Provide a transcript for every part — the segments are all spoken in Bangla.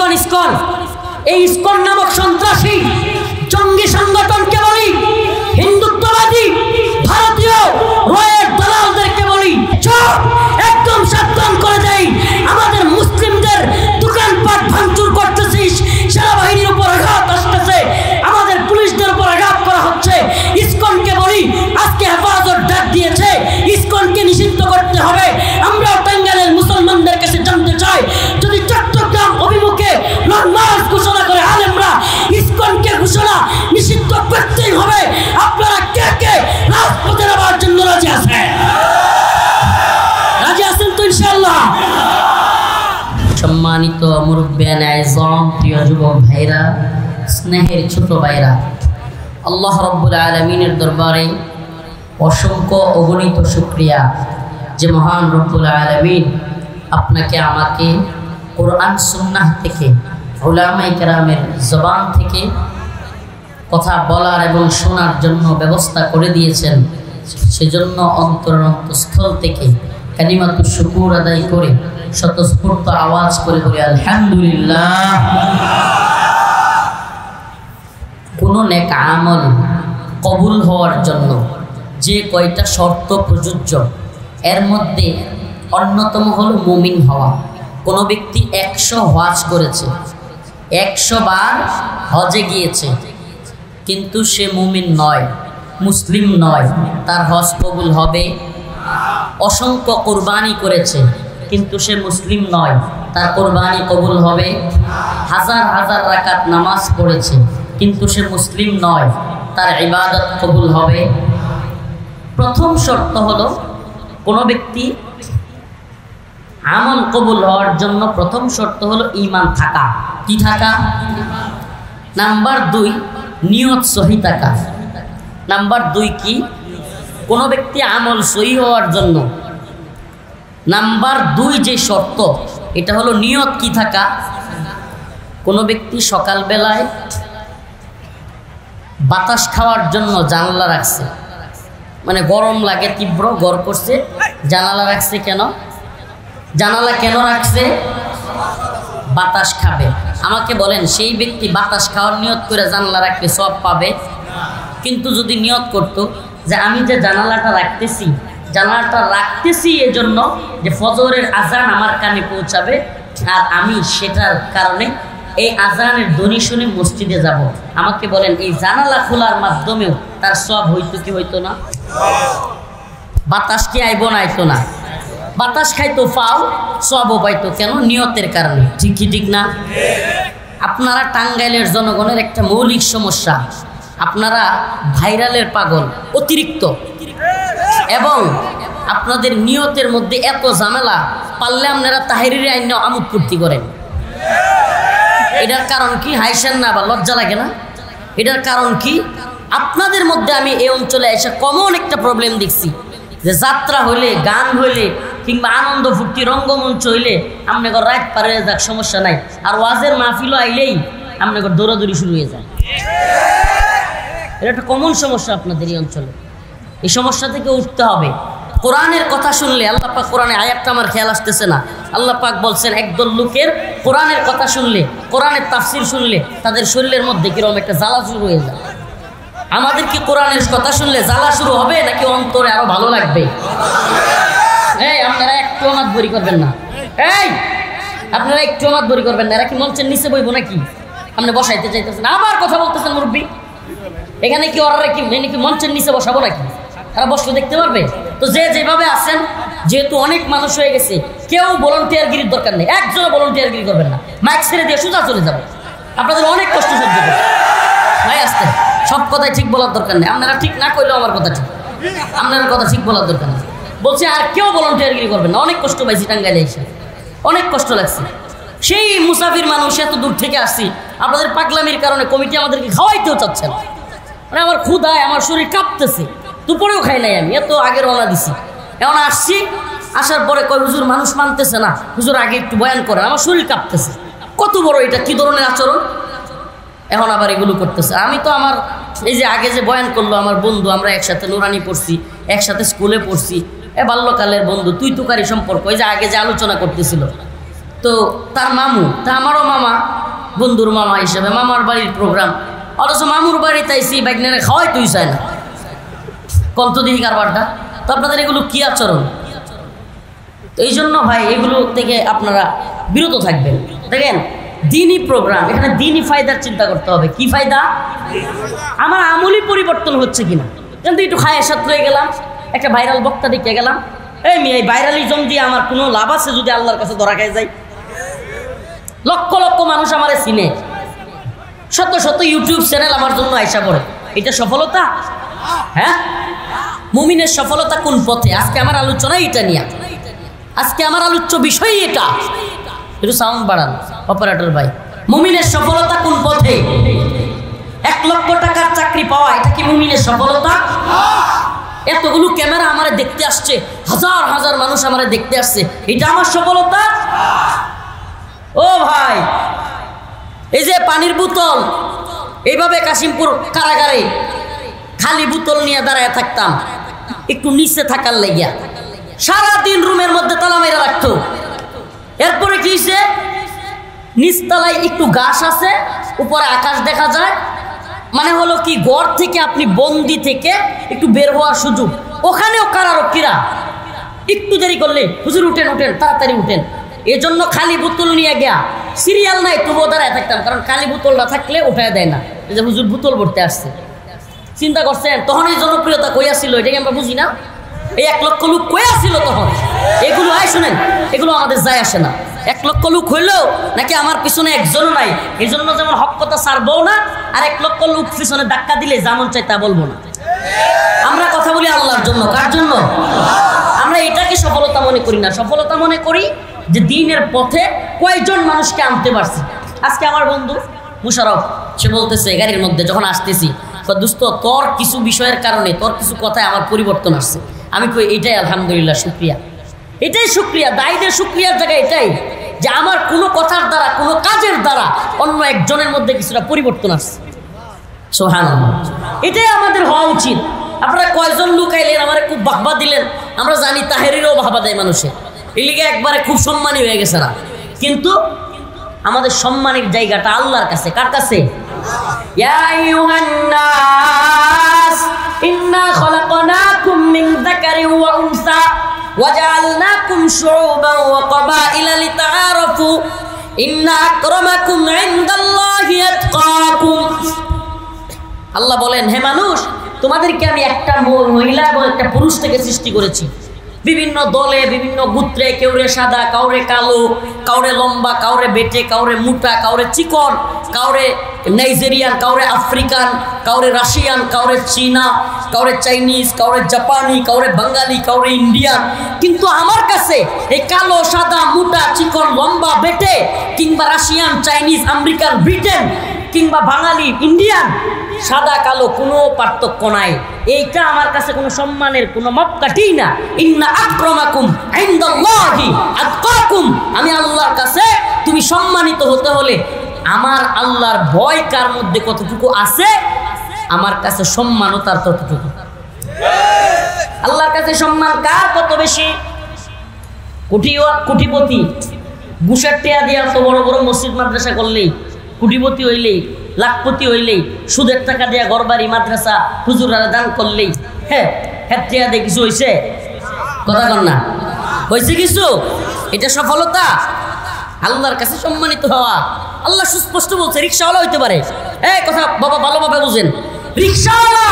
ইসকন ইসকন এই ইসকন নামক সন্ত্রাসী জঙ্গি সংগঠনকে বলি, হিন্দুত্ববাদী ভারতীয় রয়ের দালালদেরকে বলি, চোখ একদম সাবধান করে দেই। আমাদের মুসলিমদের দোকানপাট ভাঙচুর করতেছিস, সেনাবাহিনীর উপর আঘাত আসতেছে, আমাদের পুলিশদের উপর আঘাত করা হচ্ছে। ইসকনকে বলি, আজকে হেফাজত ডাক দিয়েছে, ইসকনকে নিষিদ্ধ করতে হবে। আমরা টাঙ্গাইলের মুসলমানদের কাছে জানতে চাই, যদি চট্টগ্রাম অভিমুখে লং মার্চ ঘোষণা করে আলেমরা, ইসকনকে ঘোষণা নিষিদ্ধ করতেই হবে। আপনারা কে কে রাজপথে নামার জন্য রাজি আছেন? রাজি আছেন তো ইনশাআল্লাহ? সম্মানিত মুরব্বিয়ান আযম, প্রিয় যুবক ভাইরা, স্নেহের ছোট ভাইরা, আল্লাহ রাব্বুল আলামিনের দরবারে অসংখ্য অগণিত শুকরিয়া যে মহান রব্বুল আলামিন আপনাকে আমাকে কোরআন সুন্নাহ থেকে, উলামায়ে কেরামের জবান থেকে কথা বলার এবং শোনার জন্য ব্যবস্থা করে দিয়েছেন। সেজন্য অন্তরস্থল থেকে কালিমাতুশ শুকুর আদায় করে স্বতঃস্ফূর্ত আওয়াজ করে বলি আলহামদুলিল্লাহ। কোনো নেক আমল কবুল হওয়ার জন্য যে কয়টা শর্ত প্রযোজ্য, এর মধ্যে অন্যতম হলো মুমিন হওয়া। কোনো ব্যক্তি 100 হজ করেছে, 100 বার হজে গিয়েছে, কিন্তু সে মুমিন নয়, মুসলিম নয়, তার হজ কবুল হবে? অসংখ্য কোরবানি করেছে, কিন্তু সে মুসলিম নয়, তার কোরবানি কবুল হবে? হাজার হাজার রাকাত নামাজ পড়েছে, কিন্তু সে মুসলিম নয়, তার ইবাদত কবুল হবে? প্রথম শর্ত হলো, কোনো ব্যক্তি আমল কবুল হওয়ার জন্য প্রথম শর্ত হলো ঈমান থাকা। কি থাকা? নাম্বার 2 নিয়ত সহি থাকা। নাম্বার 2 কি? কোনো ব্যক্তি আমল সহি হওয়ার জন্য নাম্বার 2 যে শর্ত, এটা হলো নিয়ত কি থাকা। কোনো ব্যক্তি সকালবেলায় বাতাস খাওয়ার জন্য জানালা রাখছে, মানে গরম লাগে, তীব্র গর করছে, জানালা রাখছে। কেন জানালা কেন রাখছে? বাতাস খাবে। আমাকে বলেন, সেই ব্যক্তি বাতাস খাওয়ার নিয়ত করে জানালা রাখলে সব পাবে? কিন্তু যদি নিয়ত করত যে আমি যে জানালাটা রাখতেছি এজন্য যে ফজরের আজান আমার কানে পৌঁছাবে, আর আমি সেটার কারণে এই আজানের ধ্বনি শুনে মসজিদে যাব, আমাকে বলেন এই জানালা খোলার মাধ্যমেও তার সব হইতো কি হইতো না? বাতাস কি আইব না আইতো না? বাতাস খাইতো, ফাও সবও পাইতো। কেন? নিয়তের কারণে। ঠিক কি ঠিক না? আপনারা টাঙ্গাইলের জনগণের একটা মৌলিক সমস্যা, আপনারা ভাইরালের পাগল অতিরিক্ত, এবং আপনাদের নিয়তের মধ্যে এত ঝামেলা, পারলে আপনারা তাহিরির আইন আমোদ ফুর্তি করেন। এটার কারণ কি? হাইসেন না বা লজ্জা লাগে না? এটার কারণ কি? আপনাদের মধ্যে আমি এই অঞ্চলে এসে কমন একটা প্রবলেম দেখছি, যে যাত্রা হইলে, গান হইলে, কিংবা আনন্দ ফুর্তি রঙ্গমঞ্চ হইলে আপনাকে রাত পারে যাক, সমস্যা নাই, আর ওয়াজের মাহফিলও আইলেই আপনাকে দৌড়াদৌড়ি শুরু হয়ে যায়। এটা একটা কমন সমস্যা আপনাদের এই অঞ্চলে। এই সমস্যা থেকে উঠতে হবে। কোরআনের কথা শুনলে, আল্লাহ পাক কোরআনে আয়াতটা আমার খেয়াল আসতেছে না, আল্লাহ পাক বলছেন একদল লোকের কোরআনের কথা শুনলে, কোরআনের তাফসির শুনলে তাদের শরীরের মধ্যে কিরকম একটা জ্বালা শুরু হয়ে যায়। আমাদের কি কোরআনের কথা শুনলে জ্বালা শুরু হবে, নাকি অন্তরে আরো ভালো লাগবে? এই আপনারা একটু আমাদ বরি করবেন না, আপনারা একটু আমাদ বরি করবেন না। এরা কি মঞ্চের নিচে বইব নাকি? আপনি বসাইতে চাইতেছেন, আবার কথা বলতেছেন মুরব্বী। এখানে কি ওরা কি মঞ্চের নিচে বসাবো নাকি? তারা বসলে দেখতে পারবে তো? যে যেভাবে আছেন, যেহেতু অনেক মানুষ হয়ে গেছে, কেউ ভলান্টিয়ারগিরির দরকার নেই, একজনও ভলান্টিয়ারগিরি করবেন না, মাইক ছেড়ে দিয়ে সোজা চলে যাবে। আপনাদের অনেক কষ্ট সহ্য করবে ভাই, আসতে সব কথাই ঠিক বলার দরকার নেই। আপনারা ঠিক না করলেও আমার কথা ঠিক, আপনার কথা ঠিক বলার দরকার নেই। বলছে আর কেউ ভলান্টিয়ারগিরি করবেন না। অনেক কষ্ট পাইছি টাঙ্গাইলে এসে, অনেক কষ্ট লাগছে। সেই মুসাফির মানুষ, এত দূর থেকে আসছি, আপনাদের পাগলামির কারণে কমিটি আমাদেরকে খাওয়াইতেও চাচ্ছে না। মানে আমার ক্ষুধায় আমার শরীর কাঁপতেছে, দুপুরেও খাই নাই আমি, এত আগে রওনা দিছি। এখন আসছি, আসার পরে কয় হুজুর মানুষ মানতেছে না, হুজুর আগে একটু বয়ান করেন, আমার শরীর কাঁপতেছে। কত বড় এটা, কি ধরনের আচরণ! এখন আবার এগুলো করতেছে। আমি তো আমার এই যে আগে যে বয়ান করলো আমার বন্ধু, আমরা একসাথে নুরানি পড়ছি, একসাথে স্কুলে পড়ছি, বাল্যকালের বন্ধু, তুই তুকারি সম্পর্ক, এই যে আগে যে আলোচনা করতেছিল, তো তার মামু, তা আমারও মামা, বন্ধুর মামা হিসেবে মামার বাড়ির প্রোগ্রাম, অথচ মামুর বাড়িতে আইসি বাইকনারে খাওয়াই তুই চায় না, কন্ত দিহি কারবারটা। তো আপনাদের এগুলো কি আচরণ? তো এই জন্য ভাই এগুলো থেকে আপনারা বিরত থাকবেন। দেখেন দিনই প্রোগ্রাম, এখানে দিনই ফায়দার চিন্তা করতে হবে। কি ফায়দা? আমার আমলই পরিবর্তন হচ্ছে কিনা। কিন্তু একটু খায় সাথে হয়ে গেলাম, একটা ভাইরাল বক্তা দেখে গেলাম, এই মেয়ে এই ভাইরালিজম দিয়ে আমার কোনো লাভ আছে যদি আল্লাহর কাছে ধরা খেয়ে যায়? লক্ষ লক্ষ মানুষ আমারে চিনে, শত শত ইউটিউব চ্যানেল আমার জন্য আইসা পড়ে। এটা সফলতা? হ্যাঁ, মুমিনের সফলতা কোন পথে? আজকে আমার আলোচনা এটা নিয়ে, আজকে আমার আলোচ্য বিষয় এটা। একটু সাউন্ড বাড়ান অপারেটর ভাই। মুমিনের সফলতা কোন পথে? 1 লক্ষ টাকার চাকরি পাওয়া, এটা কি মুমিনের সফলতা? এতগুলো ক্যামেরা আমারে দেখতে আসছে, হাজার হাজার মানুষ আমারে দেখতে আসছে, এটা আমার সফলতা? ও ভাই, এই যে পানির বোতল, এইভাবে কাশিমপুর কারাগারে খালি বোতল নিয়ে দাঁড়ায় থাকতাম একটু নিচে থাকার লাগিয়া, সারাদিন রুমের মধ্যে তালা মেরে রাখতো। এরপরে কি হয়েছে? নিচতলায় একটু ঘাস আছে, উপরে আকাশ দেখা যায়, মানে হলো কি ঘর থেকে আপনি বন্দি থেকে একটু বের হওয়ার সুযোগ। ওখানেও কারারক্ষীরা একটু দেরি করলে হুজুর উঠেন উঠেন তাড়াতাড়ি উঠেন, এজন্য খালি বোতল নিয়ে গিয়া সিরিয়াল নাই তবুও দাঁড়ায় থাকতাম, কারণ খালি বোতলটা থাকলে উঠায় দেয় না, এই যে হুজুর বোতল ভরতে আসছে। চিন্তা করছেন তখন এই জনপ্রিয়তা কই আসছিল? এটাকে আমরা বুঝি না। এই 1 লক্ষ লোক কই আসছিল তখন? এগুলো আয় শুনেন, এগুলো আমাদের যায় আসে না। 1 লক্ষ লোক হইলেও নাকি আমার পিছনে একজনও নাই, এই জন্য যেমন হক কথা ছাড়বো না, আর 1 লক্ষ লোক পিছনে ধাক্কা দিলে যেমন চাই তা বলবো না। আমরা কথা বলি আল্লাহর জন্য। কার জন্য? আমরা এটাকে সফলতা মনে করি না, সফলতা মনে করি যে দিনের পথে কয়জন মানুষকে আনতে পারছি। আজকে আমার বন্ধু মুশারফ, সে বলতেছে গাড়ির মধ্যে যখন আসতেছি, দোস্ত তোর কিছু বিষয়ের কারণে, তোর কিছু কথায় আমার পরিবর্তন আসছে। আমি কই এটাই আলহামদুলিল্লাহ, শুক্রিয়া, এটাই শুক্রিয়া। দায়ীদের শুক্রিয়ার জায়গায় এটাই যে আমার কোনো কথার দ্বারা, কোনো কাজের দ্বারা অন্য একজনের মধ্যে কিছুটা পরিবর্তন আসছে। সুবহানাল্লাহ, এটাই আমাদের হওয়া উচিত। আপনারা কয়জন লোক আইলেন, আমার খুব বাহবা দিলেন, আমরা জানি তাহেরিরও বাহবা দেয় মানুষের, এই লিগে একবারে খুব সম্মানী হয়ে গেছে না। কিন্তু আমাদের সম্মানের জায়গাটা আল্লাহর কাছে। কার কাছে? ইয়া আইয়ুহান নাস ইন্না খালাকনাকুম মিন যাকারিন ওয়া উনসা ওয়া জাআলনাকুম শুউবান ওয়া ক্বাবাইলা লিতাআরাফু ইন্না আকরামাকুম ইনদাল্লাহি আতকাকুম। আল্লাহ বলেন, হে মানুষ, তোমাদেরকে আমি একটা মহিলা এবং একটা পুরুষ থেকে সৃষ্টি করেছি। বিভিন্ন দলে, বিভিন্ন গোত্রে, কেউরে সাদা, কাউরে কালো, কাউরে লম্বা, কাউরে বেটে, কাউরে মোটা, কাউরে চিকন, কাউরে নাইজেরিয়ান, কাউরে আফ্রিকান, কাউরে রাশিয়ান, কাউরে চীনা, কাউরে চাইনিজ, কাউরে জাপানি, কাউরে বাঙালি, কাউরে ইন্ডিয়ান। কিন্তু আমার কাছে এই কালো, সাদা, মোটা, চিকন, লম্বা, বেটে, কিংবা রাশিয়ান, চাইনিজ, আমেরিকান, ব্রিটেন, কিংবা বাঙালি, ইন্ডিয়ান, সাদা কালো কোনো পার্থক্য নাই। এইটা আমার কাছে কোনো সম্মানের কোনো মাপকাঠি না। ইন্না আকরামাকুম ইনদাল্লাহি আতকাকুম। আমি আল্লাহর কাছে, তুমি সম্মানিত হতে হলে আমার আল্লাহর ভয় কার মধ্যে কতটুকু আছে, আমার কাছে সম্মানও তার ততটুকু। আল্লাহর কাছে সম্মান কার কত বেশি? কোটিপতি ঘুষের টেয়া দিয়ে তো বড় বড় মসজিদ মাদ্রাসা করলেই, কোটিপতি হইলেই, লাখপতি হইলেই, সুদের টাকা দেয়া ঘরবাড়ি মাদ্রাসা হুজুররা দান করলেই, হ্যাঁ টেয়া দিয়ে কিছু হয়েছে? কথা কর না, হয়েছে কিছু? এটা সফলতা? আল্লাহর কাছে সম্মানিত হওয়া। আল্লাহ সুস্পষ্ট বলছে, রিক্সাওয়ালা হইতে পারে, এই কথা বাবা ভালোভাবে বুঝেন, রিক্সাওয়ালা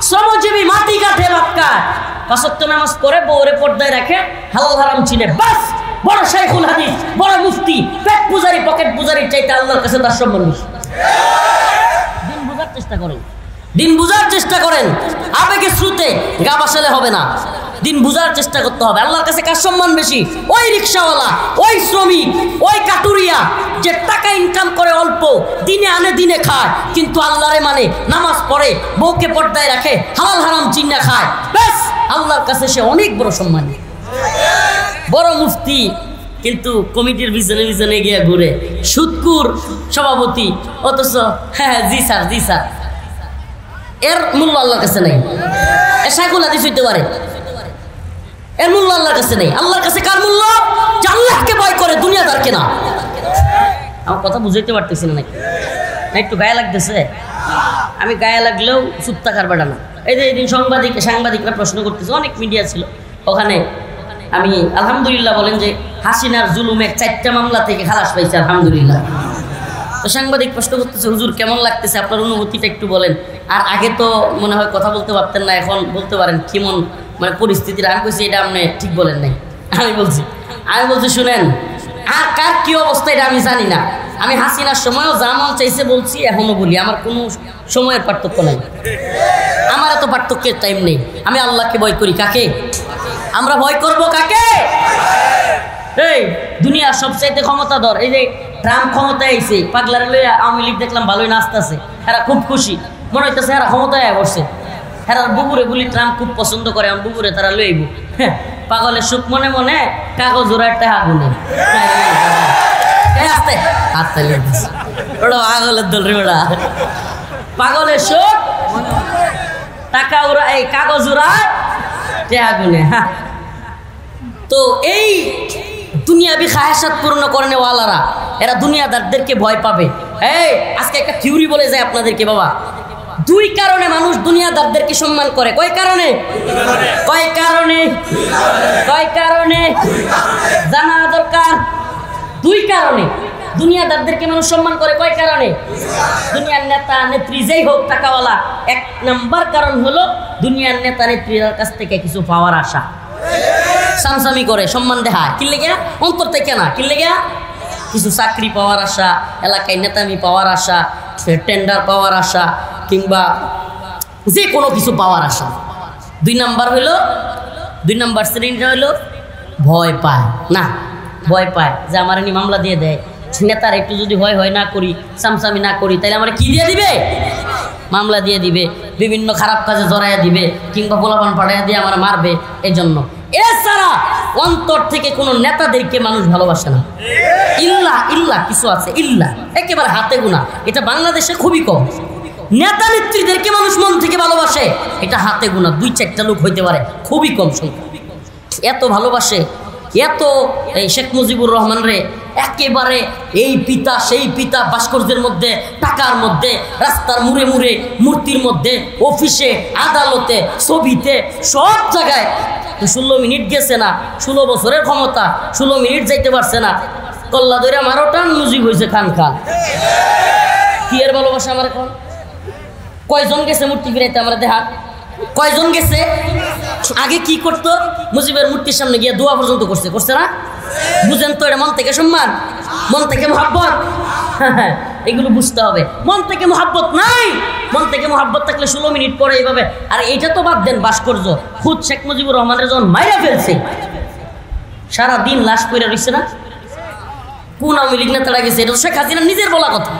শ্রমজীবী, মাটি কাঠে ভাত খায়, 5 ওয়াক্ত নামাজ পড়ে, বউরে পর্দায় রাখে, হালাল হারাম চিনে, বাস বড় শাইখুল হাদিস, বড় মুফতি, পেট পূজারি, পকেট পূজারির চাইতে আল্লাহর কাছে তার সম্মান বেশি। দিন বুঝার চেষ্টা করেন, দিন বুঝার চেষ্টা করেন, আবেগে স্রোতে গা ভাসালে হবে না। দিন বুঝার চেষ্টা করতে হবে। আল্লাহর কাছে কার সম্মান বেশি? ওই রিক্সাওয়ালা, ওই শ্রমিক, ওই কাটুরিয়া যে টাকা ইনকাম করে অল্প, দিনে আনে দিনে খায়, কিন্তু আল্লাহরে মানে, নামাজ পড়ে, বউকে পর্দায় রাখে, হালাল হারাম চিন্না খায়, ব্যাস আল্লাহর কাছে সে অনেক বড় সম্মান। বড় মুফতি কিন্তু কমিটির পিছনে পিছনে গিয়ে ঘুরে, সুদকুর সভাপতি, অথচ হ্যাঁ জি স্যার জি স্যার, এর মূল্য আল্লাহর কাছে নাই। শাইখুল হাদিস হইতে পারে, এর মূল্য আল্লাহর কাছে নেই। আল্লাহর কাছে কার মূল্য? যে আল্লাহকে ভয় করে, দুনিয়াদারকে না। আমার কথা বুঝাইতে পারতেছি না নাকি? না একটু গায়ে লাগতেছে? আমি গায়ে লাগলেও চুপ থাকার বেটা না। এই যে এদিন সাংবাদিকরা প্রশ্ন করতেছে, অনেক মিডিয়া ছিল ওখানে। আমি আলহামদুলিল্লাহ বলেন যে হাসিনার জুলুমের 4টা মামলা থেকে খালাস পাইছে আলহামদুলিল্লাহ। তো সাংবাদিক প্রশ্ন করতেছে, হুজুর কেমন লাগতেছে, আপনার অনুভূতিটা একটু বলেন। আর আগে তো মনে হয় কথা বলতে পারতেন না, এখন বলতে পারেন কেমন মানে পরিস্থিতিটা? আমি বলছি এটা আপনি ঠিক বলেন নাই। আমি বলছি শুনেন, আর কার কি অবস্থা এটা আমি জানি না। আমি হাসিনার সময়ও যা মন চাইছে বলছি, এখনো বলি, আমার কোনো সময়ের পার্থক্য নাই। আমার এত পার্থক্যের টাইম নেই। আমি আল্লাহকে ভয় করি। কাকে আমরা ভয় করব? কাকে? এই দুনিয়ার সবচাইতে ক্ষমতাধর এই যে ট্রাম্প ক্ষমতায় আইছে, পাগলার লইয়া আওয়ামী লীগ দেখলাম ভালোই নাচতেছে। এরা খুব খুশি, মনে হইতেছে এরা ক্ষমতায় বসছে। এরা বুবুরে বলি ট্রাম্প খুব পছন্দ করে, আমি বুবুরে তারা লইব। পাগলের সুখ মনে মনে কাগজ ওরা টাকা গুনে আসতে হাততালি ওটা পাগলের দল রে। ওরা পাগলের সুখ, টাকা ওরা, এই কাগজ ওরা টাকা গুনে। তো এই দুনিয়াবি খায়াসাত পূর্ণ করনে ওয়ালারা এরা দুনিয়াদারদেরকে ভয় পাবে। এই আজকে একটা থিওরি বলে যায় আপনাদেরকে বাবা, 2 কারণে মানুষ দুনিয়াদারদেরকে সম্মান করে। কয় কারণে? জানা দরকার। 2 কারণে দুনিয়াদারদেরকে মানুষ সম্মান করে। কয় কারণে? দুনিয়ার নেতা নেত্রী যেই হোক টাকাওয়ালা, 1 নাম্বার কারণ হলো দুনিয়ার নেতা নেত্রীর কাছ থেকে কিছু পাওয়ার আশা। সামসামি করে, সম্মান দেখায়। কিনলে গিয়া অন্তর থেকে না, কিনলে গিয়া কিছু চাকরি পাওয়ার আশা, এলাকায় নেতামি পাওয়ার আশা, টেন্ডার পাওয়ার আশা, কিংবা যে কোনো কিছু পাওয়ার আশা। 2 নাম্বার শ্রেণীটা হইল ভয় পায় না, ভয় পায় যে আমার এনে মামলা দিয়ে দেয়। নেতার একটু যদি হয় না করি, সামসামি না করি, তাহলে আমার কি দিয়ে দিবে? মামলা দিয়ে দিবে, বিভিন্ন খারাপ কাজে জড়াইয়া দিবে, কিংবা পোলাপান পাঠাইয়া দিয়ে আমার মারবে। এজন্য এছাড়া অন্তর থেকে কোনো নেতাদেরকে মানুষ ভালোবাসে না। ইল্লা কিছু আছে, ইল্লা একেবারে হাতে গোনা। এটা বাংলাদেশে খুবই কম। নেতা নেত্রীদেরকে মানুষ মন থেকে ভালোবাসে, এটা হাতে গোনা 2-4টা লোক হইতে পারে, খুবই কম সংখ্যা। এত ভালোবাসে, এত এই শেখ মুজিবুর রহমান রে একেবারে এই পিতা সেই পিতা, ভাস্কর্যের মধ্যে, টাকার মধ্যে, রাস্তার মুড়ে মুড়ে, মূর্তির মধ্যে, অফিসে, আদালতে, ছবিতে, সব জায়গায়। 16 মিনিট গেছে না, 16 বছরের ক্ষমতা, 16 মিনিট যাইতে পারছে না। কল্লা ধরে আমারও টান মুজিব হয়েছে খান। কি এর ভালোবাসা আমার এখন? কয়জন গেছে মূর্তি ফিরাইতে আমরা দেখা? কয়জন গেছে? আগে কি করতো? মুজিবের মূর্তির সামনে গিয়ে দোয়া পর্যন্ত করছে না? বুঝেন তো, এটা মন থেকে সম্মান, মন থেকে মহাব্বত। এগুলো বুঝতে হবে। মন থেকে মহাব্বত নাই। মন থেকে মহাব্বত থাকলে 16 মিনিট পরে এইভাবে। আর এইটা তো বাদ দেন, ভাস্কর্য খুদ শেখ মুজিবুর রহমানের যখন মাইরা ফেলছে, সারাদিন লাশ পইরা রইছে না? কোন আওয়ামী লীগ নেতারা গেছে? এটা শেখ হাসিনা নিজের বলা কথা।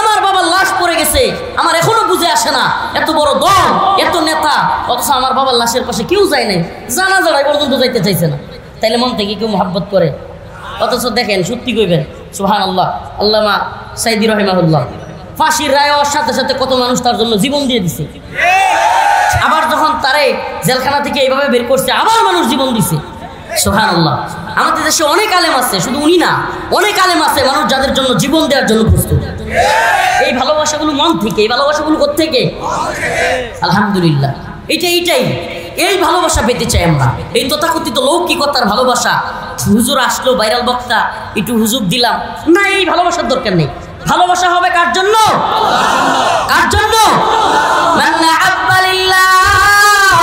আমার বাবার লাশ পড়ে গেছে, আমার এখনো বুঝে আসে না। এত বড় দল, এত নেতা, অথচ আমার বাবার লাশের পাশে কেউ যায় নাই, জানাজা পর্যন্ত যাইতে চাইছে না। তাইলে মন থেকে কেউ মহাব্বত করে? অথচ দেখেন, সত্যি কইবেন সুবহানাল্লাহ, আল্লামা সাইদি রহিমাহুল্লাহ ফাঁসির রায় হওয়ার সাথে সাথে কত মানুষ তার জন্য জীবন দিয়ে দিছে। আবার যখন তারে জেলখানা থেকে এইভাবে বের করছে, আবার মানুষ জীবন দিছে। সুবহানাল্লাহ। আমাদের দেশে অনেক আলেম আছে, শুধু উনি না, অনেক আলেম আছে মানুষ যাদের জন্য জীবন দেওয়ার জন্য প্রস্তুত। এই ভালোবাসাগুলো মন থেকে। এই ভালোবাসাগুলো কোত্থেকে? আলহামদুলিল্লাহ। এইটাই এই ভালোবাসা পেতে চাই আমরা। এই তথাকথিত লৌকিকতার ভালোবাসা, হুজুর আসলো, ভাইরাল বক্তা, একটু হুজুর দিলাম না, এই ভালোবাসার দরকার নেই। ভালোবাসা হবে কার জন্য? কার জন্য? মান আহাব্বা লিল্লাহ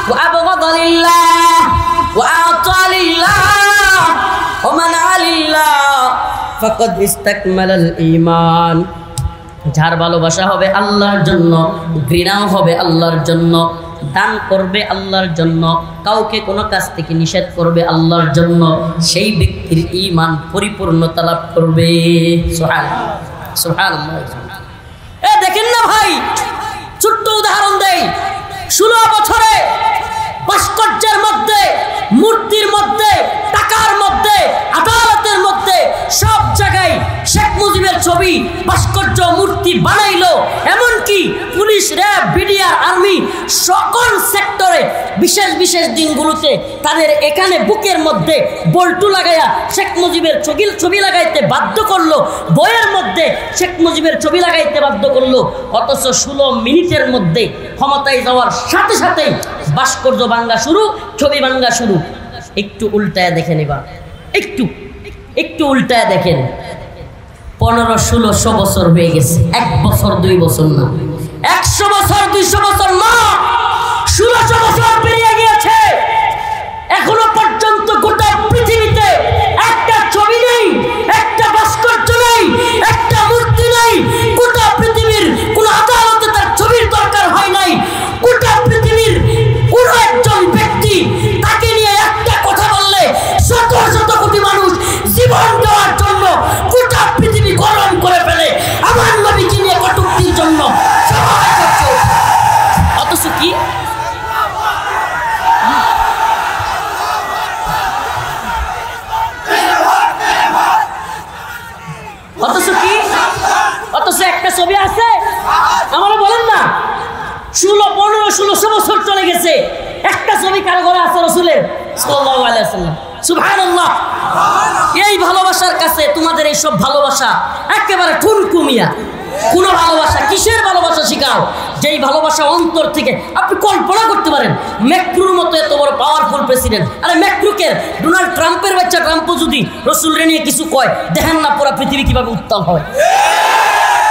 ওয়া আবগাদা লিল্লাহ ওয়া আতা লিল্লাহ ওয়া মানআ লিল্লাহ ফাকাদ ইসতাকমালাল ঈমান। যার ভালোবাসা হবে আল্লাহর জন্য, ঘৃণাও হবে আল্লাহর জন্য, দান করবে আল্লাহর জন্য, কাউকে কোনো কাজ থেকে নিষেধ করবে আল্লাহর জন্য, সেই ব্যক্তির ঈমান পরিপূর্ণতা লাভ করবে। সুবহানাল্লাহ। দেখেন না ভাই, ছোট্ট উদাহরণ দেই। 16 বছরে ভাস্কর্যের মধ্যে, মূর্তির মধ্যে, টাকার মধ্যে, আদালতের মধ্যে, সব জায়গায় শেখ মুজিবের ছবি ভাস্কর্য মূর্তি বানাইলো, এমনকি পুলিশ, র্যাব, বিডিআর, আর্মি সকল সেক্টরে বিশেষ বিশেষ দিনগুলোতে তাদের এখানে বুকের মধ্যে বল্টু লাগাইয়া শেখ মুজিবের ছবি লাগাইতে বাধ্য করলো, বইয়ের মধ্যে শেখ মুজিবের ছবি লাগাইতে বাধ্য করলো। অথচ 16 মিনিটের মধ্যে ক্ষমতায় যাওয়ার সাথে সাথেই ভাস্কর্য ভাঙ্গা শুরু, ছবি ভাঙ্গা শুরু। একটু উল্টায় দেখেন, এবার একটু উল্টায় দেখেন। 1500-1600 বছর হয়ে গেছে, 1 বছর 2 বছর না, 100 বছর 200 বছর না, 1600 বছর পেরিয়ে গিয়েছে। এখনো পর্যন্ত গোটা পৃথিবীতে একটা ছবি নেই, একটা ভাস্কর্য নেই, একটা মূর্তি নেই। গোটা পৃথিবীর কোন আদালতে তার ছবির দরকার হয় নাই। গোটা পৃথিবীর কোন একজন ব্যক্তি তাকে নিয়ে একটা কথা বললে শত শত কোটি মানুষ জীবন দেওয়ার জন্য গোটা পৃথিবী গরম করে ফেলে। আমার নবীকে নিয়ে কটূক্তির জন্য সবাই করছে। অথচ কি অথচ একটা ছবি আছে, আমরা বলেন না 1500-1600 বছর চলে গেছে, একটা ছবি কারো ঘরে আছে রাসূলের সাল্লাল্লাহু আলাইহি ওয়াসাল্লাম। সুবহানাল্লাহ। এই ভালোবাসার কাছে তোমাদের এই সব ভালোবাসা একেবারে ঠুনকুমিয়া। কোন ভালোবাসা, কিসের ভালোবাসা শিখাও? যেই ভালোবাসা অন্তর থেকে আপনি কল্পনা করতে পারেন। ম্যাক্রুর মতো এত বড় পাওয়ারফুল প্রেসিডেন্ট, আরে ম্যাক্রুকে ডোনাল্ড ট্রাম্পের বাচ্চা ট্রাম্পও যদি রসুলরে নিয়ে কিছু কয়, দেখেন না পুরো পৃথিবী কিভাবে উত্তাল হয়।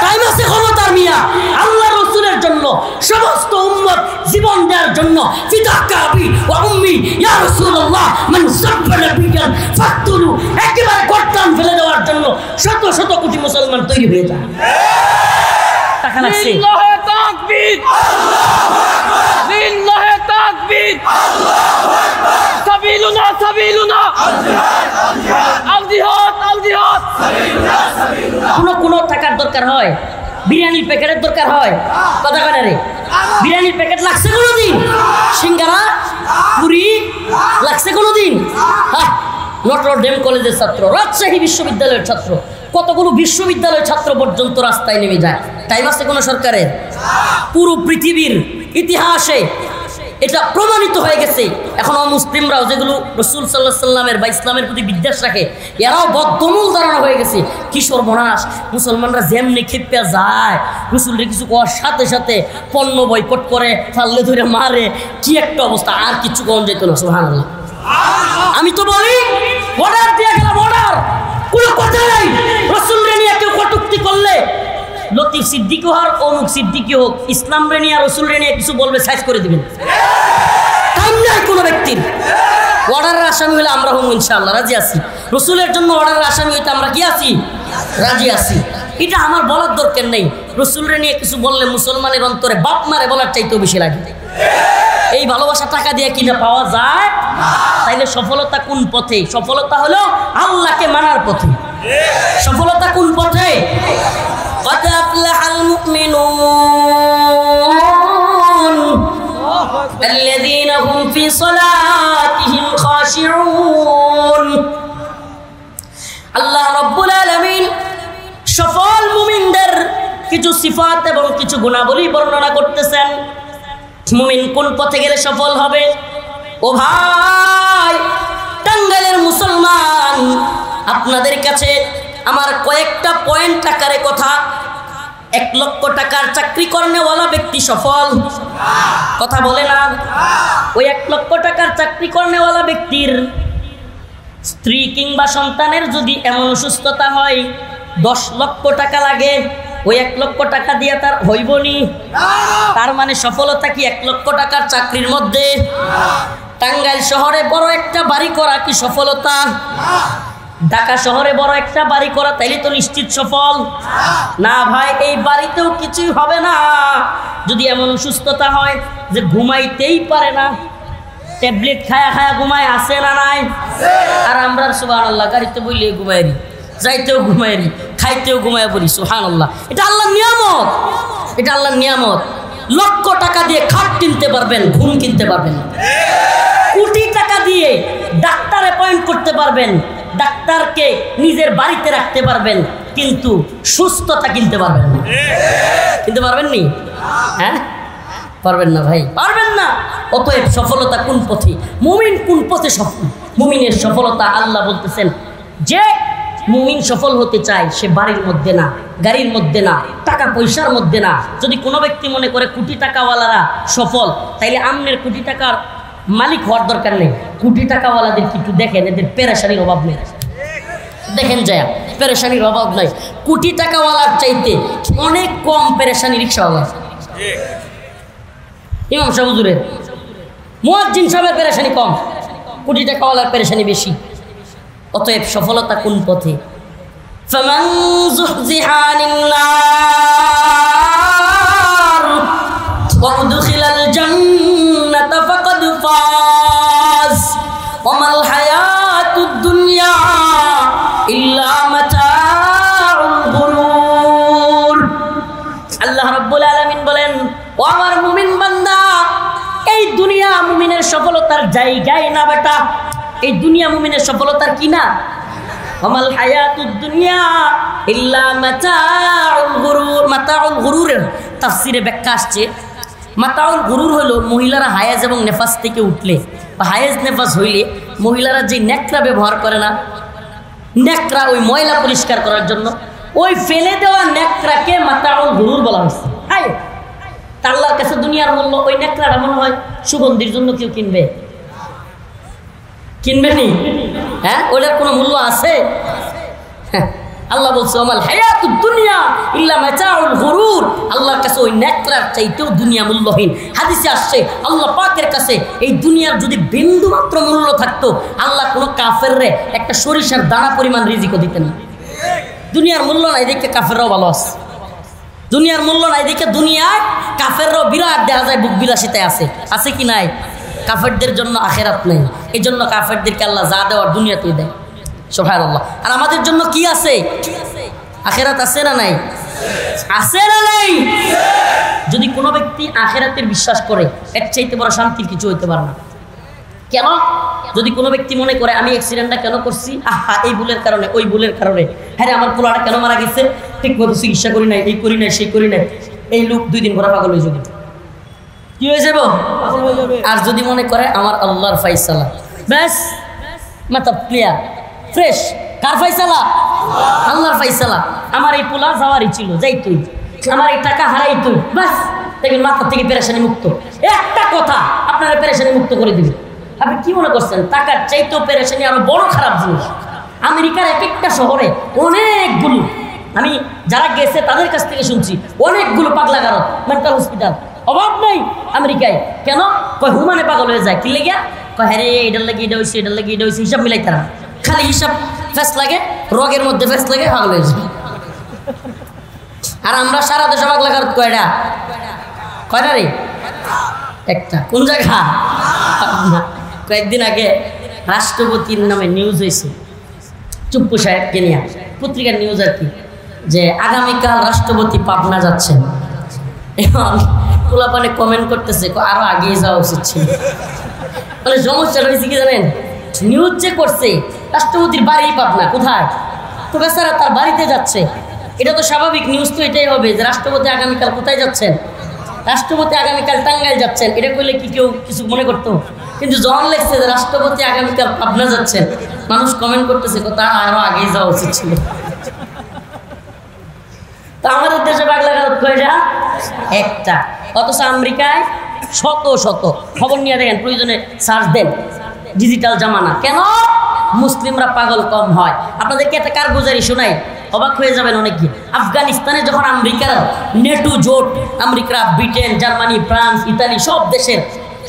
টাইম আছে ক্ষমতার মিয়া। আল্লাহ রসুলের জন্য সমস্ত উম্মত জীবন দেওয়ার জন্য ফিদাকা আবি ওয়া উম্মি ইয়া রাসূলুল্লাহ মান সাব্বা নাবিয়ান ফাকতুলু, একেবারে গর্দান ফেলে দেওয়ার জন্য শত শত কোটি মুসলমান তৈরি হয়ে যায়। টাকা লাগছে। লিল্লাহি তাকবীর, আল্লাহু আকবার, লিল্লাহি তাকবীর, আল্লাহু আকবার, সাবিলুনা সাবিলুনা, আল জিহাদ আল জিহাদ, সাবিলুনা সাবিলুনা। কোন টাকার দরকার হয়? বিরিয়ানির প্যাকেটের দরকার হয়? কথা কয় না রে। বিরিয়ানির প্যাকেট লাগছে কোনোদিন? সিঙ্গারা পুরি লাগছে কোনোদিন? হ্যাঁ, নটরডেম কলেজের ছাত্র, রাজশাহী বিশ্ববিদ্যালয়ের ছাত্র, কতগুলো বিশ্ববিদ্যালয়ের ছাত্র পর্যন্ত রাস্তায় নেমে যায়। টাইম আছে কোনো সরকারের? পুরো পৃথিবীর ইতিহাসে এটা প্রমাণিত হয়ে গেছে। এখন মুসলিমরাও যেগুলো রসুল সাল্লাহ সাল্লামের বা ইসলামের প্রতি বিদ্বেষ রাখে, এরাও বদ্ধমূল ধারণা হয়ে গেছে। কি সর্বনাশ, মুসলমানরা যেমনি খেপে যায়, রসুলরে কিছু করার সাথে সাথে পণ্য বয়কট করে, ফাল্লে ধরে মারে, কি একটা অবস্থা। আর কিছু কম যেত না। সুবহানাল্লাহ। আমি তো বলি অর্ডার দিয়ে গেলাম, অর্ডার, কোনো কথা নাই। রসুলরে নিয়ে কেউ কটূক্তি করলে, লতিফ সিদ্দিকী হোক, অমুক সিদ্দিকী হোক, ইসলাম রে নিয়ে রসুল রে নিয়ে কিছু বলবে, সাইজ করে দিবেন। টাইম নাই কোনো ব্যক্তির। অর্ডারের আসামি হলে আমরা হম ইনশাআল্লাহ, রাজি আছি। রসুলের জন্য অর্ডারের আসামি হইতে আমরা কি আছি? রাজি আছি। এটা আমার বলার দরকার নেই। রসুল রে নিয়ে কিছু বললে মুসলমানের অন্তরে বাপ মারে বলার চাইতেও বেশি লাগে। এই ভালোবাসা টাকা দিয়ে কিনা পাওয়া যায়? তাইলে সফলতা কোন পথে? সফলতা হলো আল্লাহকে মানার পথে। সফলতা কোন পথে? قد أفلح المؤمنون الذين هم في صلاتهم خاشعون। আল্লাহ রাব্বুল আলামিন সফল মুমিনদের কিছু সিফাত এবং কিছু গুণাবলী বর্ণনা করতেছেন। মুমিন কোন পথে গেলে সফল হবে? ও ভাই টাঙ্গাইলের মুসলমান, আপনাদের কাছে আমার কয়েকটা পয়েন্ট আকারে কথা। 1 লক্ষ টাকার চাকরি করনেওয়ালা ব্যক্তি সফল, কথা বলে না? ওই 1 লক্ষ টাকার চাকরি করনেওয়ালা ব্যক্তির স্ত্রী কিংবা সন্তানের যদি এমন অসুস্থতা হয় 10 লক্ষ টাকা লাগে, ওই 1 লক্ষ টাকা দিয়ে তার হইবনি? তার মানে সফলতা কি 1 লক্ষ টাকার চাকরির মধ্যে? টাঙ্গাইল শহরে বড় একটা বাড়ি করা কি সফলতা? ঢাকা শহরে বড় একটা বাড়ি করা তাইলে তো নিশ্চিত সফল না ভাই। এই বাড়িতেও কিছুই হবে না যদি এমন অসুস্থতা হয় যে ঘুমাইতেই পারে না, ট্যাবলেট খায়া খায়া ঘুমায়, আছে না নাই? আর আমরা সুবহানাল্লাহ গাড়িতে বইলে ঘুমাইরি, যাইতেও ঘুমাইরি, খাইতেও ঘুমায় পড়ি। সুবহানাল্লাহ, এটা আল্লাহর নিয়ামত, এটা আল্লাহর নিয়ামত। লক্ষ টাকা দিয়ে খাট কিনতে পারবেন, ঘুম কিনতে পারবেন না। কোটি টাকা দিয়ে ডাক্তার অ্যাপয়েন্ট করতে পারবেন, ডাক্তারকে নিজের বাড়িতে রাখতে পারবেন, কিন্তু সুস্থতা কিনতে পারবেন না। কিনতে পারবেন নি? হ্যাঁ, পারবেন না ভাই, পারবেন না। অতএব সফলতা কোন পথে, মুমিন কোন পথে সফল? মুমিনের সফলতা আল্লাহ বলতেছেন যে মুমিন সফল হতে চায় সে বাড়ির মধ্যে না, গাড়ির মধ্যে না, টাকা পয়সার মধ্যে না। যদি কোনো ব্যক্তি মনে করে কোটি টাকাওয়ালারা সফল, তাইলে আমনের কোটি টাকার মালিক হওয়ার দরকার নেই। কোটি টাকাওয়ালাদের কিন্তু দেখেন, এদের পেরেশানির অভাব নেই। দেখেন যায় পেরেশানির অভাব নাই। কোটি টাকাওয়ালার চাইতে অনেক কম পেরেশানি রিক্সাওয়ালা। ইমাম সাহেব হুজুরের, মুয়াজ্জিন সাহেবের পেরেশানি কম, কোটি টাকাওয়ালার পেরেশানি বেশি। অতএব সফলতা কোন পথে? ফামান যুহজিহা আনিন নার ওয়া উদখিলাল জান্নাতা ফাকাদ ফাজ ওয়া মাল হায়াতুদ দুনিয়া ইল্লা মাতাউল গুরুর। আল্লাহ রাব্বুল আলামিন বলেন, ও আমার মুমিন বান্দা, এই দুনিয়া মুমিনের সফলতার জায়গায় না বেটা। এই দুনিয়া মুমিনের সফলতার কি না? ওয়ামাল হায়াতুদ দুনিয়া ইল্লা মাতাউল গুরুর। মাতাউল গুরুরের তাফসিরে ব্যাখ্যা আসছে, মাতাউল গুরুর হলো মহিলারা হায়েজ এবং নেফাস থেকে উঠলে বা হায়েজ নেফাস হইলে মহিলারা যে নেকড়া ব্যবহার করে না, নেকড়া ওই ময়লা পরিষ্কার করার জন্য, ওই ফেলে দেওয়া নেকড়াকে মাতাউল গুরুর বলা হয়েছে। হায়, আল্লাহর কাছে দুনিয়ার মূল্য ওই নেকড়াটা মনে হয় সুগন্ধির জন্য কেউ কিনবে? কিনবে নি? হ্যাঁ, ওটার কোনো মূল্য আছে? আল্লাহ বলছে ওয়ামাল হায়াতুদ দুনিয়া ইল্লা মাতাউল গুরুর। আল্লাহর কাছে ওই নেকড়ার চাইতেও দুনিয়া মূল্যহীন। হাদিসে আসছে আল্লাহ পাকের কাছে এই দুনিয়ার যদি বিন্দু মাত্র মূল্য থাকতো, আল্লাহ কোনো কাফেররে একটা সরিষার দানা পরিমাণ রিজিকও দিতেন না। দুনিয়ার মূল্য নাই দেখে কাফেররাও ভালো আছে। দুনিয়ার মূল্য নাই দেখে দুনিয়ায় কাফেররাও বিরাট দেখা যায় বুক বিলাসিতায় আছে। আছে কি নাই? কাফেরদের জন্য আখেরাত নেই, এই জন্য কাফেরদেরকে আল্লাহ যা দেওয়ার দুনিয়াতেই দেয়। সুবহানাল্লাহ। আর আমাদের জন্য কি আছে? আখেরাত আছে না নাই? আছে না নাই? যদি কোনো ব্যক্তি আখেরাতের বিশ্বাস করে, এর চাইতে বড় শান্তির কিছু হইতে পারে না। কেন? যদি কোনো ব্যক্তি মনে করে আমি অ্যাক্সিডেন্টটা কেন করছি, আহা এই ভুলের কারণে, ওই ভুলের কারণে, হ্যাঁ আমার পোলাটা কেন মারা গেছে, ঠিক মতো চিকিৎসা করি নাই, এই করি নাই, সেই করি নাই, এই লোক 2 দিন পরে পাগল হয়ে যাবে। কি হয়ে যাবো? আর যদি মনে করে আমার আল্লাহর ফাইসালা, ব্যাস মাথা ক্লিয়ার ফ্রেশ। কার ফাইসালা? আল্লাহর ফাইসালা। আমার এই পোলা যাওয়ারই ছিল, যাইতুই, আমার এই টাকা হারাইতুই, ব্যাস দেখবেন মাথা থেকে পেরেশানি মুক্ত। একটা কথা আপনারা পেরেশানি মুক্ত করে দিবে। আপনি কি মনে করছেন টাকার চাইতেও পেরেশানি আরো বড় খারাপ জিনিস? আমেরিকার এক একটা শহরে অনেকগুলো, আমি যারা গেছে তাদের কাছ থেকে শুনছি, অনেকগুলো পাগলাগারদ মেন্টাল হসপিটাল অভাব নাই আমেরিকায়। কেন? কয় হুমানে পাগল হয়ে যায়। কি লেগে? কয় হ্যাঁ রে এটার লাগে এটা হয়েছে, এটার লাগে এটা হয়েছে, হিসাব মিলাই তারা খালি হিসাব ফেস লাগে, রোগের মধ্যে ফেস লাগে, পাগল হয়ে যায়। আর আমরা সারা দেশে পাগলাগারদ কয়টা? কয়টা রে? একটা। কোন জায়গা? কয়েকদিন আগে রাষ্ট্রপতির নামে নিউজ হয়েছে, চুপ্পু সাহেবকে নিয়ে, পত্রিকার নিউজ আর কি, যে আগামীকাল রাষ্ট্রপতি পাবনা যাচ্ছেন। এখন পোলাপানে কমেন্ট করতেছে আরো আগিয়ে যাওয়া উচিত ছিল। মানে সমস্যাটা হয়েছে কি জানেন? নিউজ যে করছে রাষ্ট্রপতির বাড়ি পাবনা, কোথায়? তো বেচারা তার বাড়িতে যাচ্ছে। এটা তো স্বাভাবিক, নিউজ তো এটাই হবে যে রাষ্ট্রপতি আগামীকাল কোথায় যাচ্ছেন। রাষ্ট্রপতি আগামীকাল টাঙ্গাইল যাচ্ছেন, এটা করলে কি কেউ কিছু মনে করতো? কিন্তু যখন লেখছে যে রাষ্ট্রপতি আগামীকাল পাবনা যাচ্ছেন, মানুষ কমেন্ট করতেছে তার আরো আগেই যাওয়া উচিত ছিল। তো আমাদের দেশে পাগলাগারদ কয়টা? একটা। অথচ আমেরিকায় শত শত। খবর নিয়ে দেখেন, প্রয়োজনে সার্চ দেন, ডিজিটাল জামানা। কেন? মুসলিমরা পাগল কম হয়। আপনাদেরকে একটা কারগুজারি শোনাই, অবাক হয়ে যাবেন অনেকে। আফগানিস্তানে যখন আমেরিকার নেটো জোট, America, Britain, Germany, France, Italy সব দেশের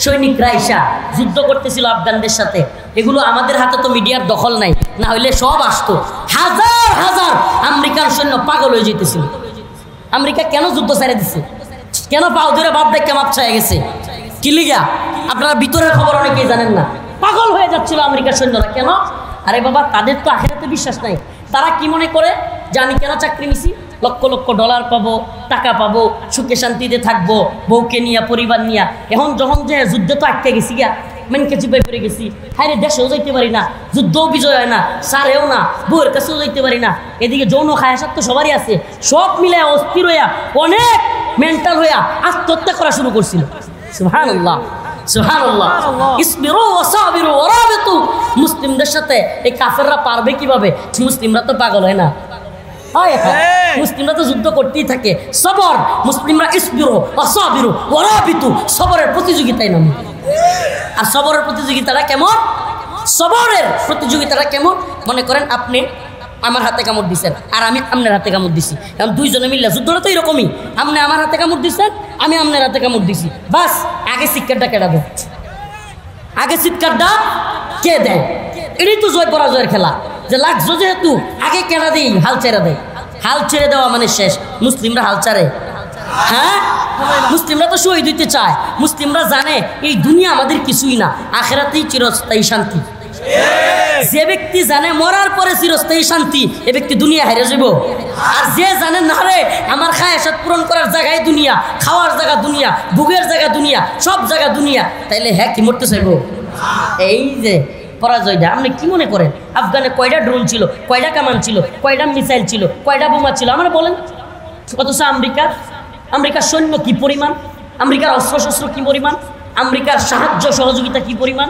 সৈনিকরা এসা যুদ্ধ করতেছিল আফগানদের সাথে, এগুলো আমাদের হাতে তো মিডিয়ার দখল নাই, না হইলে সব আসতো। হাজার হাজার আমেরিকান সৈন্য পাগল হয়ে যেতেছিল। আমেরিকা কেন যুদ্ধ ছেড়ে দিচ্ছে? কেন পাও ধরে বাপ দেখে মাপ ছায়া গেছে? কি লিগা? আপনারা ভিতরের খবর অনেকেই জানেন না। পাগল হয়ে যাচ্ছিল আমেরিকার সৈন্যরা। কেন? আরে বাবা, তাদের তো আখিরাতে বিশ্বাস নাই। তারা কি মনে করে যে আমি কেন চাকরি নিছি, লক্ষ লক্ষ ডলার পাবো, টাকা পাবো, সুখে শান্তিতে থাকবো, বউকে নিয়ে, পরিবার নিয়ে। এখন যখন যে যুদ্ধে তো আটকে গেছি গিয়া, মেনকে চিপাই পড়ে গেছি, হ্যাঁ রে দেশেও যাইতে পারি না, যুদ্ধও বিজয় হয় না, সারেও না, বউয়ের কাছেও যাইতে পারি না, এদিকে যৌন খায়াসাত তো সবারই আছে, সব মিলে অস্থির হইয়া অনেক মেন্টাল হইয়া আত্মহত্যা করা শুরু করছিল। সুবহানাল্লাহ সুবহানাল্লাহ। ইসবিরু ওয়াসাবিরু ওয়ারাবিতু। মুসলিমদের সাথে এই কাফেররা পারবে কিভাবে? মুসলিমরা তো পাগল হয় না, মুসলিমরা তো যুদ্ধ করতেই থাকে। সবর, মুসলিমরা ইসবিরু ওয়াসাবিরু ওয়ারাবিতু, সবরের প্রতিযোগিতায় নামে। আর সবরের প্রতিযোগিতাটা কেমন? সবরের প্রতিযোগিতাটা কেমন? মনে করেন আপনি আমার হাতে কামড় দিচ্ছেন আর আমি আপনার হাতে কামড় দিছি, কারণ দুইজনে মিললে যুদ্ধটা তো এরকমই, আপনি আমার হাতে কামড় দিচ্ছেন, আমি আপনার হাতে কামড় দিছি, বাস আগে চিৎকারটা কেটে দেয়, আগে চিৎকারটা কে দেয়, এটাই তো জয় পরাজয়ের খেলা। যে লাগছো যেহেতু আগে কেনা দিই, হাল ছেড়ে দেয়। হাল ছেড়ে দেওয়া মানে শেষ। মুসলিমরা হাল ছাড়ে? হ্যাঁ, মুসলিমরা তো শহীদ হইতে চায়। মুসলিমরা জানে এই দুনিয়া আমাদের কিছুই না, আখেরাতেই চিরস্থায়ী শান্তি। যে ব্যক্তি জানে মরার পরে চিরস্থায়ী শান্তি, এ ব্যক্তি দুনিয়া হেরে যাব। আর যে জানে না রে আমার খায়াসাত পূরণ করার জায়গায় দুনিয়া, খাওয়ার জায়গা দুনিয়া, ভোগের জায়গা দুনিয়া, সব জায়গা দুনিয়া, তাইলে হ্যাঁ কি মরতে চাইব? এই যে পরাজয়টা আপনি কি মনে করেন? আফগানে কয়টা ড্রোন ছিল, কয়টা কামান ছিল, কয়টা মিসাইল ছিল, কয়টা বোমা ছিল, আমরা বলেন। অথচ আমেরিকার সৈন্য কি পরিমাণ, আমেরিকার অস্ত্রশস্ত্র কি পরিমাণ, আমেরিকার সাহায্য সহযোগিতা কি পরিমাণ,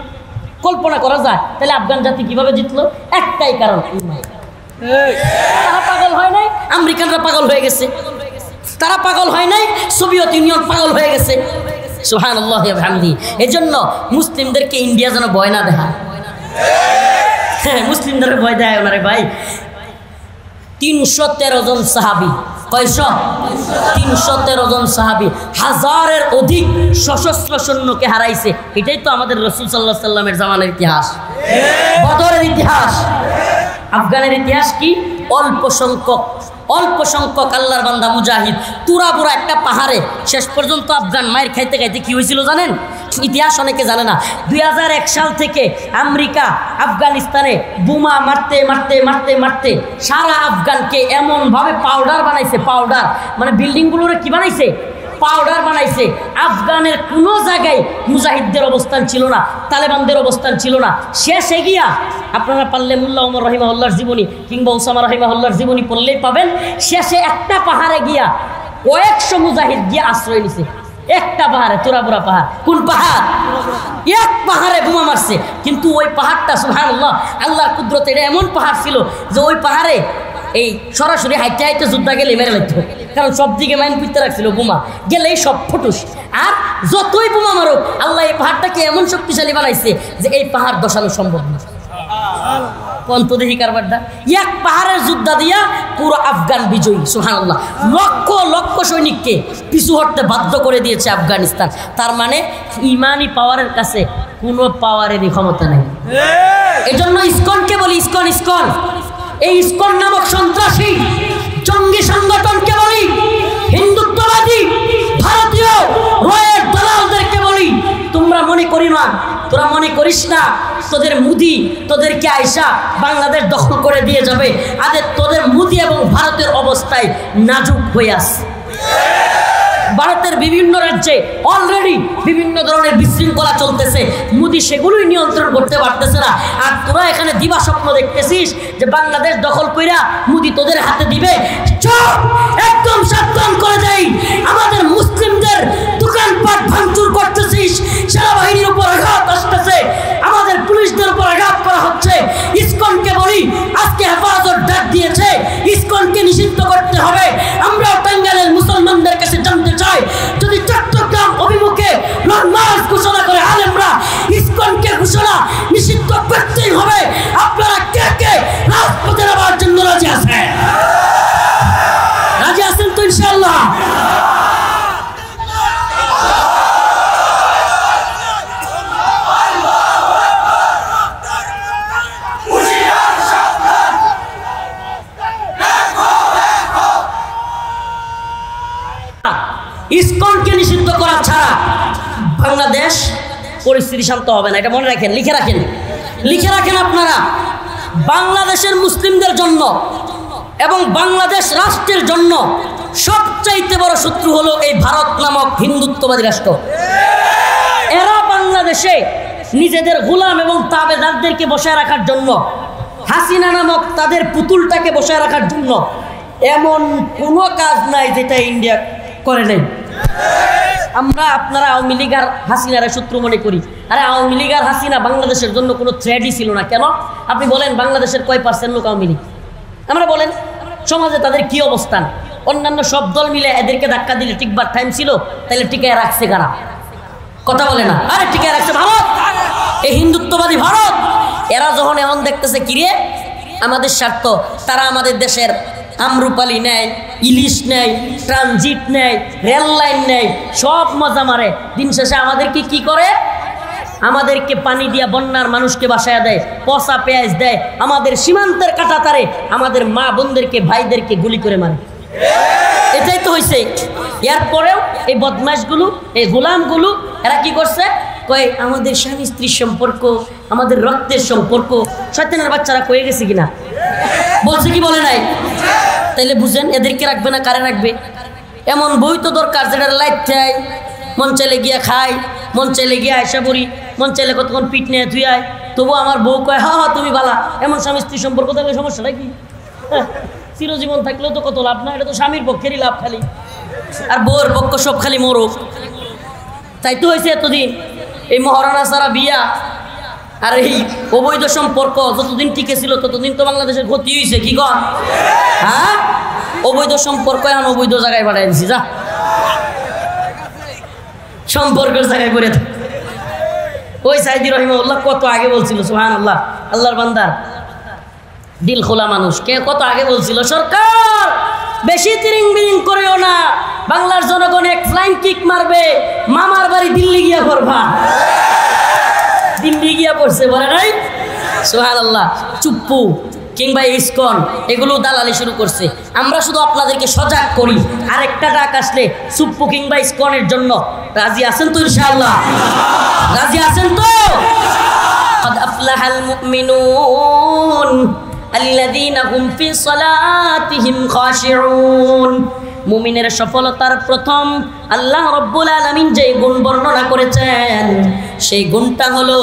কল্পনা করা যায়। তাহলে আফগান জাতি কিভাবে জিতলো? একটাই কারণ, তারা পাগল হয় নাই, আমেরিকানরা পাগল হয়ে গেছে। তারা পাগল হয় নাই, সোভিয়েত ইউনিয়ন পাগল হয়ে গেছে। সুবহানাল্লাহ ওয়া বিহামদিহি। এজন্য মুসলিমদেরকে ইন্ডিয়া যেন ভয় না দেখায়। হ্যাঁ, মুসলিমদের ভয় দেয় ওনারে ভাই। 313 জন সাহাবী, কয়শ? 313 জন সাহাবী, হাজারের অধিক সশস্ত্র সৈন্যকে হারাইছে। এটাই তো আমাদের রাসূল সাল্লাল্লাহু আলাইহি সাল্লামের জামানার ইতিহাস, বদরের ইতিহাস। আফগানের ইতিহাস কি? অল্প সংখ্যক আল্লাহর বান্দা মুজাহিদ তুরাবুরা একটা পাহাড়ে শেষ পর্যন্ত আফগান মায়ের খাইতে খাইতে কি হয়েছিল জানেন? ইতিহাস অনেকে জানে না। 2001 সাল থেকে আমেরিকা আফগানিস্তানে বোমা মারতে মারতে মারতে মারতে সারা আফগানকে এমনভাবে পাউডার বানাইছে, পাউডার মানে বিল্ডিংগুলোরে কি বানাইছে? পাউডার বানাইছে। আফগানের কোনো জায়গায় মুজাহিদদের অবস্থান ছিল না, তালেবানদের অবস্থান ছিল না। শেষে গিয়া আপনারা পারলে মোল্লা ওমর রাহিমাহুল্লাহর জীবনী কিংবা ওসামা রাহিমাহুল্লাহর জীবনী পড়লেই পাবেন। শেষে একটা পাহাড়ে গিয়া কয়েকশো মুজাহিদ গিয়া আশ্রয় নিছে। একটা পাহাড়ে, তোরাবুরা পাহাড়। কোন পাহাড়? এক পাহাড়ে বোমা মারছে। কিন্তু ওই পাহাড়টা সুবহানাল্লাহ, আল্লাহর কুদরতে এটা এমন পাহাড় ছিল যে ওই পাহাড়ে এই সরাসরি হাইটে হাইটে যুদ্ধ গেলে মেরে লাগতো, কারণ সব দিকে মাইন পিতে রাখছিল বোমা, গেলেই সব ফুটুস। আর যতই বোমা মারুক, আল্লাহ এই পাহাড়টাকে এমন শক্তিশালী বানাইছে যে এই পাহাড় ধসানো সম্ভব না। পন্তদেহি কারবারটা এক পাহাড়ের যুদ্ধ দিয়া পুরো আফগান বিজয়ী। সুবহানাল্লাহ, লক্ষ লক্ষ সৈনিককে পিছু হটতে বাধ্য করে দিয়েছে আফগানিস্তান। তার মানে ইমানি পাওয়ারের কাছে কোনো পাওয়ারেরই ক্ষমতা নেই। এজন্য ইসকনকে বলি ইসকন। এই ইসকন নামক সন্ত্রাসী জঙ্গি সংগঠনকে বলি, হিন্দুত্ববাদী ভারতীয় রয়ের দালালদেরকে বলি, তোমরা মনে করি না, তোরা মনে করিস না তোদের মুদি তোদেরকে আয়সা বাংলাদেশ দখল করে দিয়ে যাবে। তোদের মুদি এবং ভারতের অবস্থায় নাজুক হয়ে আসে। ভারতের বিভিন্ন রাজ্যে অলরেডি বিভিন্ন ধরনের বিশৃঙ্খলা চলতেছে, মোদি সেগুলোই নিয়ন্ত্রণ করতে পারতেছে না। আর তোরা এখানে দিবা স্বপ্ন দেখতেছিস যে বাংলাদেশ দখল কইরা মোদি তোদের হাতে দিবে। চুপ, একদম সাবধান করে দেই, আমাদের মুসলিমদের দোকানপাট ভাঙচুর করতেছিস, সেনাবাহিনীর উপর আঘাত আসতেছে, আমাদের পুলিশদের উপর আঘাত করা হচ্ছে। ইসকনকে বলি, আজকে হেফাজত ডাক দিয়েছে, ইসকনকে নিষিদ্ধ করতে হবে। আমরা টাঙ্গাইলের মুসলমানদের কাছে জানতে চাই, যদি চট্টগ্রাম অভিমুখে লং মার্চ ঘোষণা করে আলেমরা, ইসকনকে ঘোষণা নিষিদ্ধ করতেই হবে। আপনারা কে কে রাজপথে নামার জন্য রাজি আছেন? রাজি আছেন তো ইনশাআল্লাহ? ইসকনকে নিষিদ্ধ করা ছাড়া বাংলাদেশ পরিস্থিতি শান্ত হবে না, এটা মনে রাখেন, লিখে রাখেন আপনারা। বাংলাদেশের মুসলিমদের জন্য এবং বাংলাদেশ রাষ্ট্রের জন্য সবচাইতে বড় শত্রু হলো এই ভারত নামক হিন্দুত্ববাদী রাষ্ট্র। এরা বাংলাদেশে নিজেদের গোলাম এবং তাবেদারদেরকে বসায় রাখার জন্য, হাসিনা নামক তাদের পুতুলটাকে বসায় রাখার জন্য এমন কোনো কাজ নাই যেটা ইন্ডিয়া করে নাই। আমরা আপনারা আওয়ামী লীগ আর হাসিনারা শত্রু মনে করি। আরে আওয়ামী লীগ আর হাসিনা বাংলাদেশের জন্য কোনো থ্রেডই ছিল না। কেন? আপনি বলেন বাংলাদেশের কয় % লোক আওয়ামী লীগ? আমরা বলেন সমাজে তাদের কি অবস্থান? অন্যান্য সব দল মিলে এদেরকে ধাক্কা দিলে টিকবার টাইম ছিল, তাহলে টিকায় রাখছে কারা? কথা বলে না। আরে টিকায় রাখছে ভারত, এই হিন্দুত্ববাদী ভারত। এরা যখন এমন দেখতেছে কিরে আমাদের স্বার্থ, তারা আমাদের দেশের আমরুপালি নেয়, ইলিশ নেয়, ট্রানজিট নেয়, রেল লাইন নেয়, সব মজা মারে। দিন শেষে আমাদেরকে কি করে? আমাদেরকে পানি দিয়া বন্যার মানুষকে বাসায় দেয়, পচা পেঁয়াজ দেয়, আমাদের সীমান্তের কাটা তারে আমাদের মা বোনদেরকে ভাইদেরকে গুলি করে মারে। এটাই তো হয়েছে। এরপরেও এই বদমাশগুলো, এই গোলামগুলো এরা কি করছে? কয় আমাদের স্বামী স্ত্রীর সম্পর্ক, আমাদের রক্তের সম্পর্ক। শয়তানের বাচ্চারা কয়ে গেছে কিনা? বলছে কি বলে নাই? তাইলে বুঝেন এদেরকে রাখবে না কারে রাখবে? এমন বই তো দরকার যেটা লাইট খায়, মন চাইলে গিয়া খাই, মন চাইলে গিয়া আয়সা পড়ি, মন চাইলে কতক্ষণ পিঠ নিয়ে ধুই আয়। তবু আমার বউ কয় হা হা তুমি বালা। এমন স্বামী স্ত্রীর সম্পর্ক থাকলে সমস্যাটা কি? চিরজীবন থাকলেও তো কত লাভ না, এটা তো স্বামীর পক্ষেরই লাভ খালি, আর বউর পক্ষ সব খালি মরক। তাই তো হয়েছে এতদিন এই মহারানা সারা বিয়া আর এই অবৈধ সম্পর্ক যতদিন টিকে ছিল ততদিন তো বাংলাদেশের ক্ষতি হয়েছে। কি কর? হ্যাঁ, অবৈধ সম্পর্ক এখন অবৈধ জায়গায় পাঠাই দিছি। যা সম্পর্কের জায়গায় করে ওই সাইদি রহিমাহুল্লাহ কত আগে বলছিল, সুবহানাল্লাহ, আল্লাহর বান্দার দিল খোলা মানুষ, কে কত আগে বলছিল সরকার বেশি তিরিং বিরিং করেও না, বাংলার জনগণ এক ফ্লাইং কিক মারবে, মামার বাড়ি দিল্লি গিয়া করবা। দিল্লি গিয়া পড়ছে বলে নাই? সুবহানাল্লাহ। চুপ্পু কিংবা ইসকন এগুলো দালালি শুরু করছে। আমরা শুধু আপনাদেরকে সজাগ করি। আরেকটা ডাক আসলে চুপ্পু কিংবা ইসকনের জন্য রাজি আছেন তো? ইনশাআল্লাহ রাজি আছেন তো? قد أفلح المؤمنون الذين هم في صلاتهم خاشعون। মুমিনের সফলতার প্রথম আল্লাহ রব্বুল আলামিন যে গুণ বর্ণনা করেছেন সেই গুণটা হলো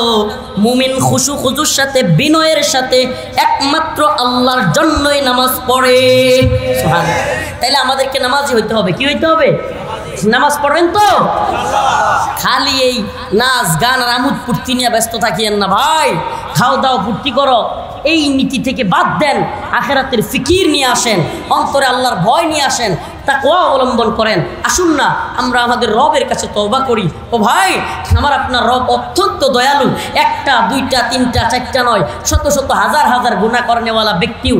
মুমিন খুশু খুজুর সাথে, বিনয়ের সাথে একমাত্র আল্লাহর জন্যই নামাজ পড়ে। সুবহানাল্লাহ। তাইলে আমাদেরকে নামাজি হইতে হবে। কি হইতে হবে? নামাজ পড়বেন তো? খালি এই নাচ গান আর আমোদ ফুর্তি নিয়ে ব্যস্ত থাকিয়েন না ভাই। খাও দাও ফুর্তি করো, এই নীতি থেকে বাদ দেন। আখিরাতের ফিকির নিয়ে আসেন, অন্তরে আল্লাহর ভয় নিয়ে আসেন, তাকওয়া অবলম্বন করেন। আসুন না আমরা আমাদের রবের কাছে তওবা করি। ও ভাই, আমার আপনার রব অত্যন্ত দয়ালু। একটা দুইটা তিনটা চারটা নয়, শত শত হাজার হাজার গুনাহ করেনেওয়ালা ব্যক্তিও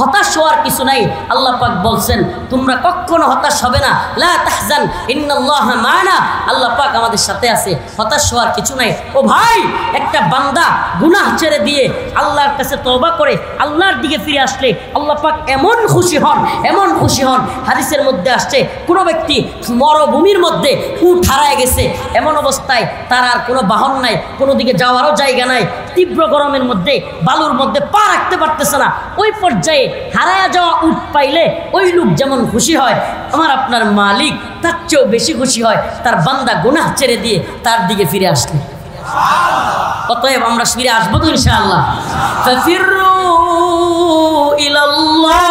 হতাশ হওয়ার কিছু নাই। আল্লাহ পাক বলছেন তোমরা কখনো হতাশ হবে না, লা তাহজান ইন্নাল্লাহা মা'না। আল্লাহ পাক আমাদের সাথে আছে, হতাশ হওয়ার কিছু নাই। ও ভাই, একটা বান্দা গুনাহ ছেড়ে দিয়ে আল্লাহর কাছে তওবা করে আল্লাহর দিকে ফিরে আসলে আল্লাহ পাক এমন খুশি হন, এমন খুশি হন। হাদিসের মধ্যে আসছে কোনো ব্যক্তি মরুভূমির মধ্যে উট হারায় গেছে, এমন অবস্থায় তার আর কোনো বাহন নাই, কোনো দিকে যাওয়ারও জায়গা নাই, তীব্র গরমের মধ্যে বালুর মধ্যে পা রাখতে পারতেছে না। ওই পর্যায়ে হারায়া যাওয়া উট পাইলে ওই লোক যেমন খুশি হয়, আমার আপনার মালিক তার চেয়েও বেশি খুশি হয় তার বান্দা গুনাহ ছেড়ে দিয়ে তার দিকে ফিরে আসলে। অতএব আমরা ফিরে আসবো তো ইনশাআল্লাহ। ফাফিরু ইলাল্লাহ।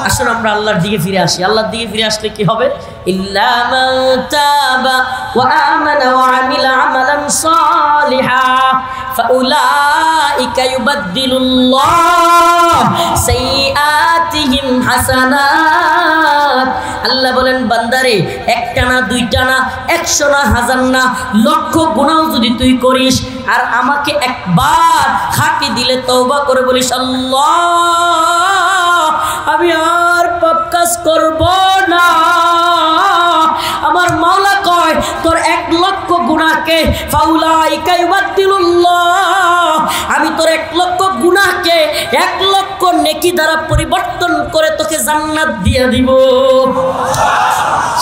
আসুন আমরা আল্লাহর দিকে ফিরে আসি। আল্লাহর দিকে ফিরে আসলে কি হবে? ইল্লা মান তাবা ওয়া আমানা ওয়া আমিলা আমালান সালিহা ফাউলাইকা ইউবাদদিলুল্লাহ সাইয়্যাতিহিম হাসানাত। আল্লাহ বলেন বান্দারে, একটা না দুইটা না, 100 না, 1000 না, লক্ষ গুনাহ যদি তুই করিস আর আমাকে একবার খাঁটি দিলে তওবা করে বলিস আল্লাহ আমি আর পাপ কাজ করব না, আমার মাওলা কয় তোর 1 লক্ষ গুনাহকে ফাউলাইকা ইউবাদদিলুল্লাহ, আমি তোর 1 লক্ষ গুনাহকে 1 লক্ষ নেকি দ্বারা পরিবর্তন করে তোকে জান্নাত দিয়ে দিব।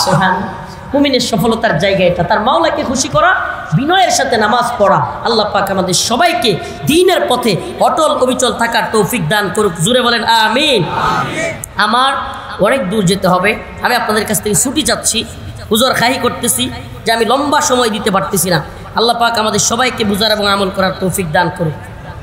সুবহানাল্লাহ। মুমিনের সফলতার জায়গা এটা, তার মাওলাকে খুশি করা, বিনয়ের সাথে নামাজ পড়া। আল্লাহ পাক আমাদের সবাইকে দ্বীনের পথে অটল অবিচল থাকার তৌফিক দান করুক। জোরে বলেন আমিন। আমার অনেক দূর যেতে হবে, আমি আপনাদের কাছ থেকে ছুটি চাচ্ছি, হুজুর খাহি করতেছি। যে আমি লম্বা সময় দিতে পারতেছি না। আল্লাহ পাক আমাদের সবাইকে বুঝার এবং আমল করার তৌফিক দান করুন।